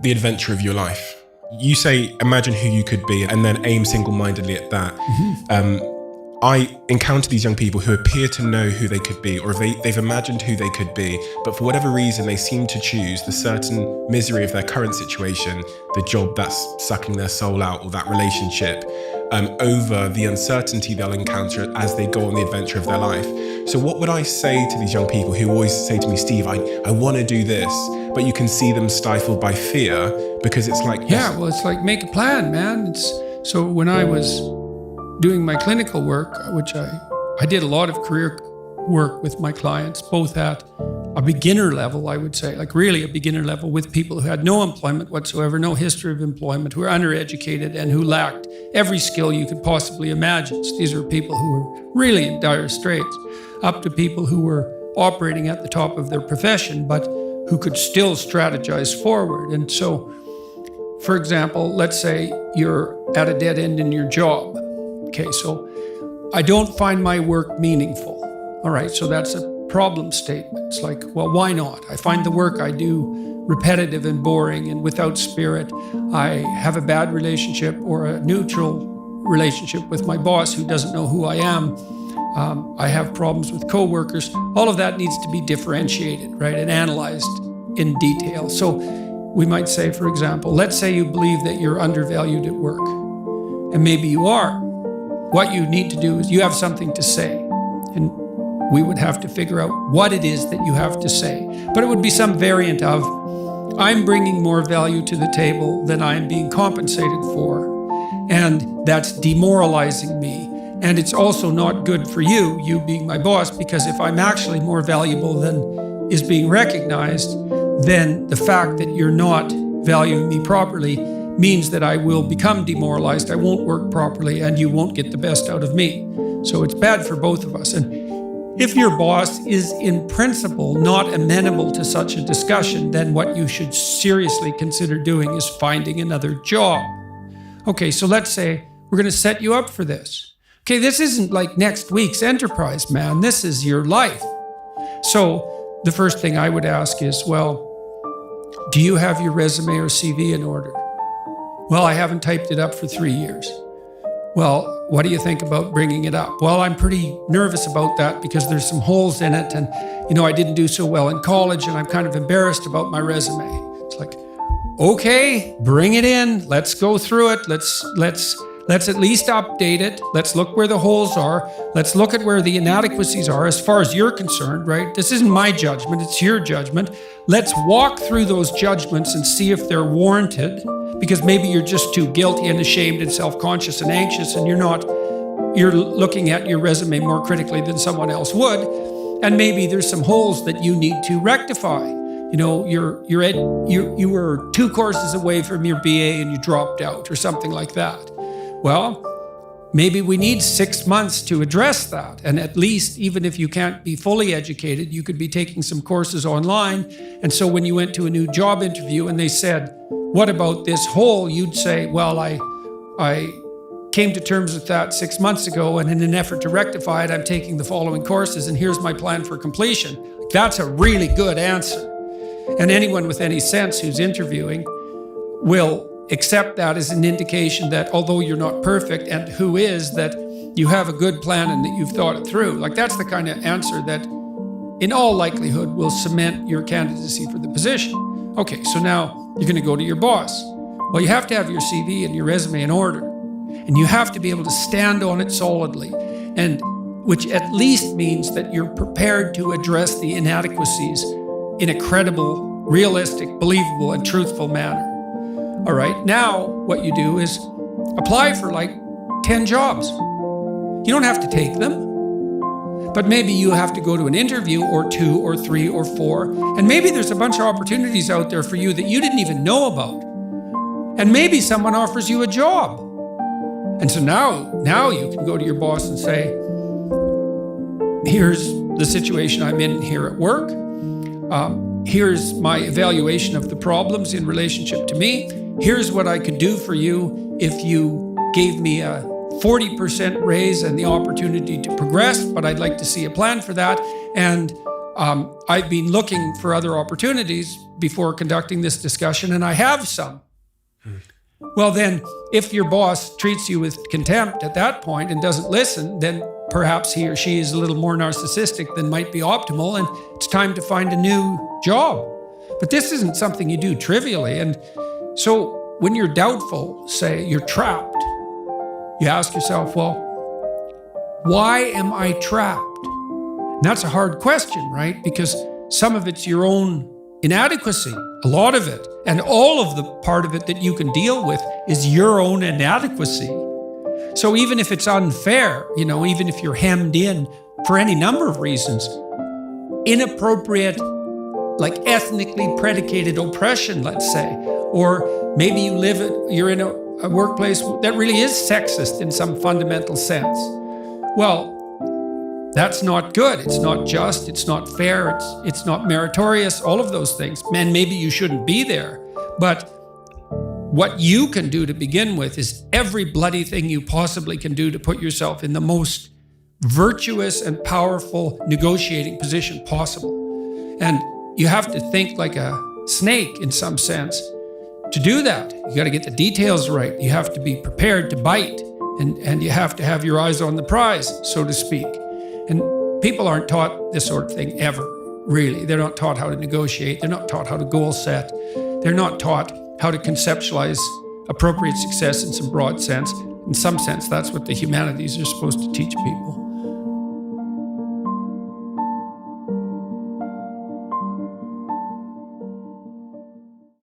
the adventure of your life. You say, imagine who you could be and then aim single-mindedly at that. I encounter these young people who appear to know who they could be, or they've imagined who they could be, but for whatever reason, they seem to choose the certain misery of their current situation, the job that's sucking their soul out, or that relationship, over the uncertainty they'll encounter as they go on the adventure of their life. So what would I say to these young people who always say to me, Steve, I want to do this, but you can see them stifled by fear because it's like... Yeah, well, it's like, make a plan, man. So when I was doing my clinical work, which I did a lot of career work with my clients, both at a beginner level, I would say, like really a beginner level, with people who had no employment whatsoever, no history of employment, who were undereducated and who lacked every skill you could possibly imagine. So these were people who were really in dire straits, up to people who were operating at the top of their profession, but who could still strategize forward. And so, for example, let's say you're at a dead end in your job. Okay, so I don't find my work meaningful. All right, so that's a problem statement. It's like, well, why not? I find the work I do repetitive and boring and without spirit. I have a bad relationship or a neutral relationship with my boss who doesn't know who I am. I have problems with coworkers. All of that needs to be differentiated, right, and analyzed in detail. So we might say, for example, let's say you believe that you're undervalued at work, and maybe you are. What you need to do is you have something to say, and we would have to figure out what it is that you have to say. But it would be some variant of, I'm bringing more value to the table than I'm being compensated for, and that's demoralizing me. And it's also not good for you being my boss, because if I'm actually more valuable than is being recognized, then the fact that you're not valuing me properly means that I will become demoralized, I won't work properly, and you won't get the best out of me. So it's bad for both of us. And if your boss is in principle not amenable to such a discussion, then what you should seriously consider doing is finding another job. Okay, so let's say we're going to set you up for this. Okay, this isn't like next week's enterprise, man. This is your life. So the first thing I would ask is, well, do you have your resume or CV in order? Well, I haven't typed it up for 3 years. Well, what do you think about bringing it up? Well, I'm pretty nervous about that because there's some holes in it, and I didn't do so well in college, and I'm kind of embarrassed about my resume. It's like, okay, bring it in. Let's go through it. Let's at least update it. Let's look where the holes are. Let's look at where the inadequacies are as far as you're concerned, right? This isn't my judgment, it's your judgment. Let's walk through those judgments and see if they're warranted, because maybe you're just too guilty and ashamed and self-conscious and anxious, and you're looking at your resume more critically than someone else would. And maybe there's some holes that you need to rectify. You were 2 courses away from your BA and you dropped out or something like that. Well, maybe we need 6 months to address that. And at least, even if you can't be fully educated, you could be taking some courses online. And so when you went to a new job interview and they said, what about this hole? You'd say, well, I came to terms with that 6 months ago, and in an effort to rectify it, I'm taking the following courses, and here's my plan for completion. That's a really good answer. And anyone with any sense who's interviewing will accept that as an indication that although you're not perfect, and who is, that you have a good plan and that you've thought it through. Like, that's the kind of answer that in all likelihood will cement your candidacy for the position. Okay, so now you're going to go to your boss. Well, you have to have your CV and your resume in order, and you have to be able to stand on it solidly, and which at least means that you're prepared to address the inadequacies in a credible, realistic, believable, and truthful manner. All right, now what you do is apply for like 10 jobs. You don't have to take them, but maybe you have to go to an interview or 2 or 3 or 4, and maybe there's a bunch of opportunities out there for you that you didn't even know about. And maybe someone offers you a job. And so now you can go to your boss and say, here's the situation I'm in here at work. Here's my evaluation of the problems in relationship to me. Here's what I could do for you if you gave me a 40% raise and the opportunity to progress, but I'd like to see a plan for that. And I've been looking for other opportunities, before conducting this discussion, and I have some. Well, then, if your boss treats you with contempt at that point and doesn't listen, then perhaps he or she is a little more narcissistic than might be optimal, and it's time to find a new job. But this isn't something you do trivially. And so when you're doubtful, say you're trapped, you ask yourself, well, why am I trapped? And that's a hard question, right? Because some of it's your own inadequacy, a lot of it. And all of the part of it that you can deal with is your own inadequacy. So even if it's unfair, even if you're hemmed in for any number of reasons, inappropriate, like ethnically predicated oppression, let's say, or maybe you're in a workplace that really is sexist in some fundamental sense. Well, that's not good. It's not just. It's not fair. It's not meritorious. All of those things. And maybe you shouldn't be there. But what you can do to begin with is every bloody thing you possibly can do to put yourself in the most virtuous and powerful negotiating position possible. And you have to think like a snake in some sense to do that. You got to get the details right. You have to be prepared to bite, and you have to have your eyes on the prize, so to speak. And people aren't taught this sort of thing ever, really. They're not taught how to negotiate. They're not taught how to goal set. They're not taught how to conceptualize appropriate success in some broad sense. In some sense, that's what the humanities are supposed to teach people.